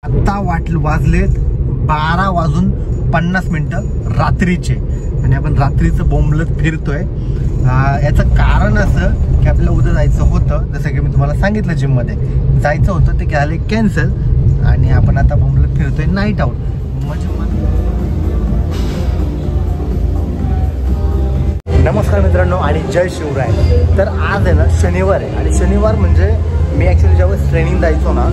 आता वाजलेत 12:50 रात्रीचे आणि आपण रात्रीचं बोंबलत फिरतोय। याचं कारण असं की आपल्याला उद्या जायचं होतं, जसं की मी तुम्हाला सांगितलं जिममध्ये जायचं होतं, ते झाले कॅन्सल आणि आपण आता बोंबलत फिरतोय नाईट आउट। नमस्कार मित्रांनो आणि जय शिवराय। तर आज आहे ना शनिवार आहे आणि शनिवार म्हणजे मी ॲक्च्युली ज्यावेळेस ट्रेनिंग जायचो ना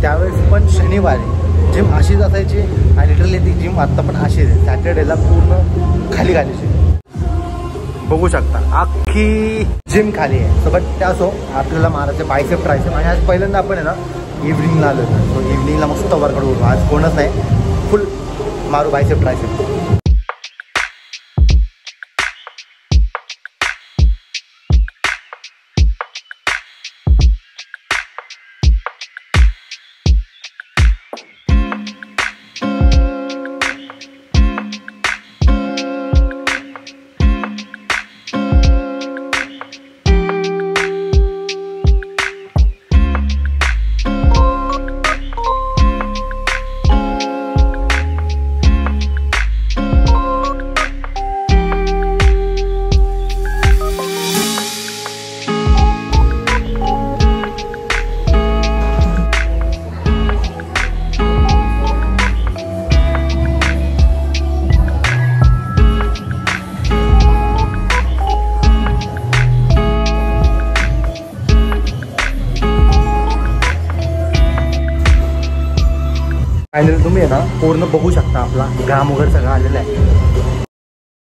त्यावेळेस पण शनिवारी जिम अशीच असायची आणि लिटरली ती जिम आत्ता पण अशीच आहे। सॅटर्डेला पूर्ण खाली खालीची बघू शकता, अख्खी जिम खाली आहे। सोबत त्या असो आपल्याला मारायचे बायसेप ट्रायसेप आणि आज पहिल्यांदा आपण आहे ना इव्हनिंगला आलो होतो, सो इव्हनिंगला मस्त वर्कआउट करू। आज कोणच नाही, फुल मारू बायसेप ट्रायसेप। फायनली तुम्ही आहे ना पूर्ण बघू शकता, आपला घाम वगैरे सगळं आलेलं आहे।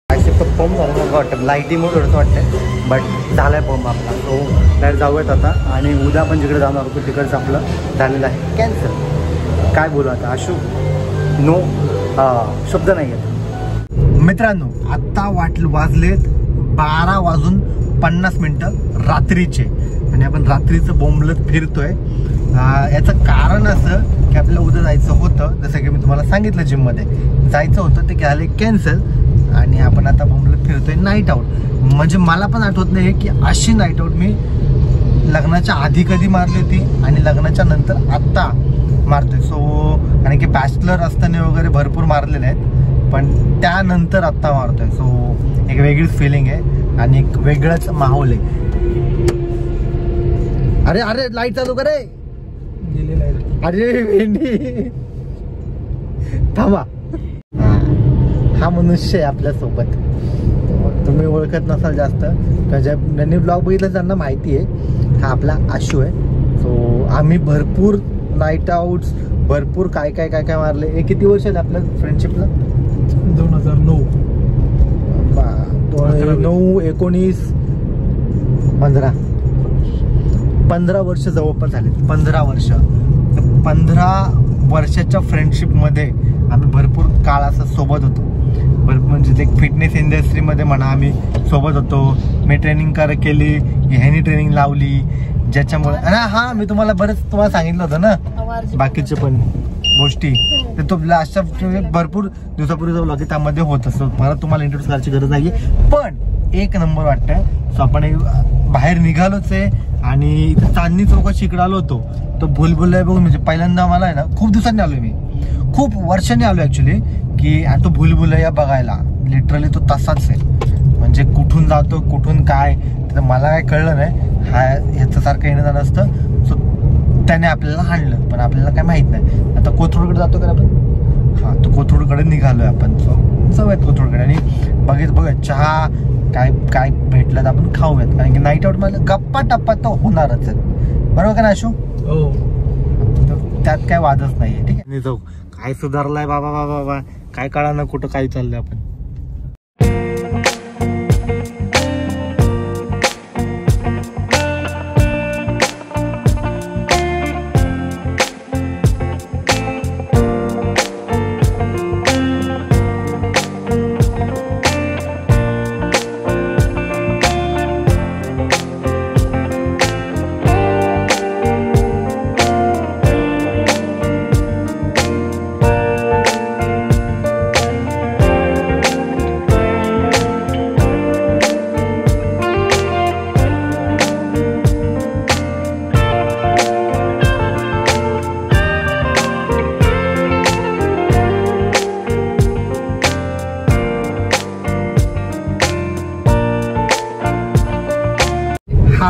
बायसेप तर पंप झालं मला वाटतं, लाईटिंगमुळे थोडंसं वाटतं बट झालं आहे पंप आपला। तो डायरेक्ट जाऊयात आता आणि उद्या आपण जिकडे जाणार होतो तिकडचं आपलं झालेलं आहे कॅन्सल। काय बोलू आता आशू, नो शब्द नाही आहेत। मित्रांनो आत्ता वाजलेत 12:50 रात्रीचे आणि आपण रात्रीचं बोंबलत फिरतोय। याचं कारण असं की आपल्याला उद्या जायचं होतं, जसं की मी तुम्हाला सांगितलं जिममध्ये जायचं होतं, ते झाले कॅन्सल आणि आपण आता बोंबलत फिरतोय नाईट आउट। म्हणजे मला पण आठवत नाही की अशी नाईट आउट मी लग्नाच्या आधी कधी मारली होती आणि लग्नाच्या नंतर आत्ता मारतोय। सो कारण की बॅचलर असताना वगैरे भरपूर मारलेले आहेत पण त्यानंतर आत्ता मारतोय। सो एक वेगळीच फिलिंग आहे आणि एक वेगळाच माहोल आहे। अरे अरे लाईट चालू करे, अरे भेंडी थांबा। हा मनुष्य आहे आपल्या सोबत, तुम्ही ओळखत नसाल जास्त, ज्यांनी ब्लॉग बघितलं त्यांना माहिती आहे, हा आपला आशू आहे। सो आम्ही भरपूर नाईट आउट्स भरपूर काय काय काय काय मारले। हे किती वर्ष झाले आपल्या फ्रेंडशिपला? 2009 9 19 15 वर्ष जवळपास झाले। 15 वर्ष, 15 वर्षाच्या फ्रेंडशिपमध्ये आम्ही भरपूर काळ असं सोबत होतो। भरपूर म्हणजे ते फिटनेस इंडस्ट्रीमध्ये म्हणा आम्ही सोबत होतो। मी ट्रेनिंग केली, ह्यानी ट्रेनिंग लावली, ज्याच्यामुळे हा मी तुम्हाला सांगितलं होतं ना बाकीचे पण गोष्टी, तर तो लास्टच्या भरपूर दिवसापूर्वीचा ब्लॉग त्यामध्ये होत असतो। मला तुम्हाला इंट्रोड्यूस करायची गरज नाही आहे पण एक नंबर वाटतंय। सो आपण बाहेर निघालोच आहे आणि चांदणी चौकाशी इकडे आलो होतो, तो भुलभुलैया बघून म्हणजे पहिल्यांदा मला आहे ना खूप दिवसांनी आलोय, मी खूप वर्षांनी आलो ॲक्च्युली की तो भुलभुलैया बघायला। लिटरली तो तसाच आहे, म्हणजे कुठून जातो कुठून काय तर मला काय कळलं नाही। हा ह्याच्यासारखं येणं जाणं असतं। सो त्याने आपल्याला हाणलं पण आपल्याला काय माहित नाही। आता कोथरूडकडे जातो का आपण? हा, तो कोथरूडकडे निघालोय आपण। सो जाऊयात कोथरूडकडे आणि बघत चहा काय काय भेटलं तर आपण खाऊयात, कारण की नाईट आउट मला गप्पा टप्पा तर होणारच आहेत, बरोबर का ना आशू? हो, त्यात काय वादच नाहीये। ठीक आहे, जाऊ। काय सुधारलाय बाबा बाबा बाबा, काय कळा ना कुठं काय चाललंय आपण।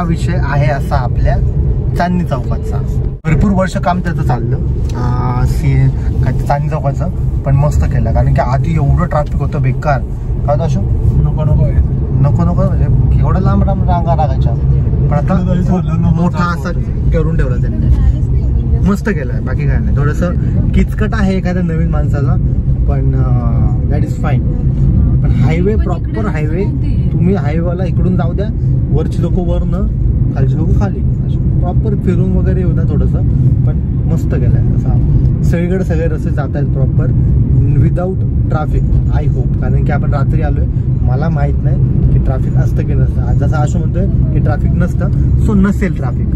हा विषय आहे असा आपल्या चांदणी चौकाचा. भरपूर वर्ष काम त्याचं चाललं काय चांदणी चौकाचं, पण मस्त केलं. कारण की आधी एवढं ट्रॅफिक होतं बेकार. काय होतं अशोक? नको म्हणजे एवढं लांब रांगा लागायच्या, पण आता मोठा असा करून ठेवला त्यांनी. मस्त केलं, बाकी काय नाही. थोडंसं किचकट आहे एखाद्या नवीन माणसाला, पण दॅट इज फाईन. पण हायवे प्रॉपर हायवे, तुम्ही हायवेला इकडून जाऊ द्या, वरची लोक वरनं, खालची लोक खाली, प्रॉपर फिरून वगैरे येऊ द्या थोडंसं. पण मस्त केलंय असा, सगळीकडे सगळे रस्ते जात आहेत proper without traffic. I hope, कारण की आपण रात्री आलोय, मला माहित नाही की ट्रॅफिक असतं की नसतं. जसं आशू म्हणतोय की ट्रॅफिक नसतं, सो नसेल ट्रॅफिक.